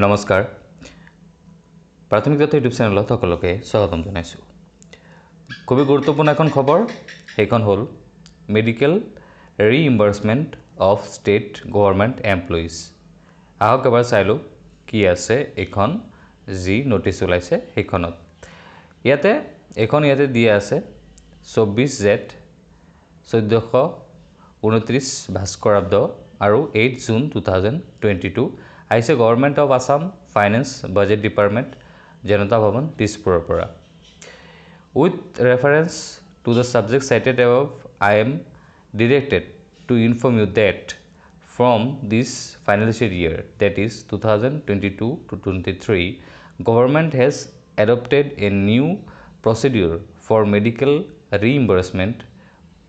নমস্কাৰ প্ৰাথমিক তথ্য ইউটিউব চেনেলত সকলোকে স্বাগতম জনাইছোঁ খুবই গুৰুত্বপূৰ্ণ এখন খবৰ সেইখন হ'ল medical reimbursement of state government employees আহক এবাৰ চাইলোঁ কি আছে এখন যি নোটিছ ওলাইছে সেইখনত ইয়াতে দিয়া আছে 24 জেঠ 1429 ভাস্কৰাব্দ আৰু 8 জুন 2022 আইছে government of Assam finance budget department জনতা ভৱন দিছপুৰৰ পৰা with reference to the subject cited above I am directed to inform you that from this financial year that is 2022 to 23 government has adopted a new procedure for medical reimbursement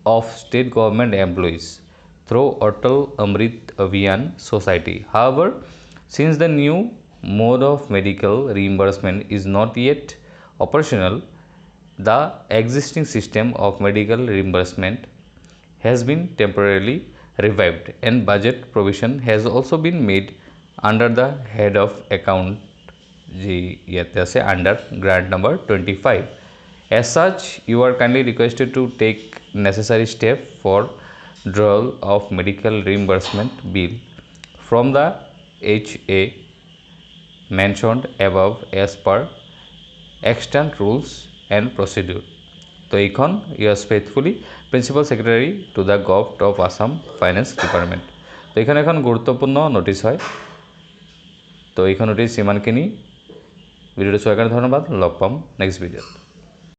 of state government employees through Atal Amrit Abhiyan Society. However, since the new mode of medical reimbursement is not yet operational, the existing system of medical reimbursement has been temporarily revived and budget provision has also been made under the head of account under grant number 25. As such, you are kindly requested to take necessary step for withdrawal of medical reimbursement bill from the HA mentioned above as per extant rules and procedure. So, এইখন yours faithfully Principal Secretary to the govt of Assam Finance Department. তো এইখন এখন গুৰুত্বপূৰ্ণ notice হয় তো এইখন notice ইমানখিনি ভিডিঅ'টো চোৱাৰ কাৰণে ধন্যবাদ লগ পাম নেক্সট ভিডিঅ'ত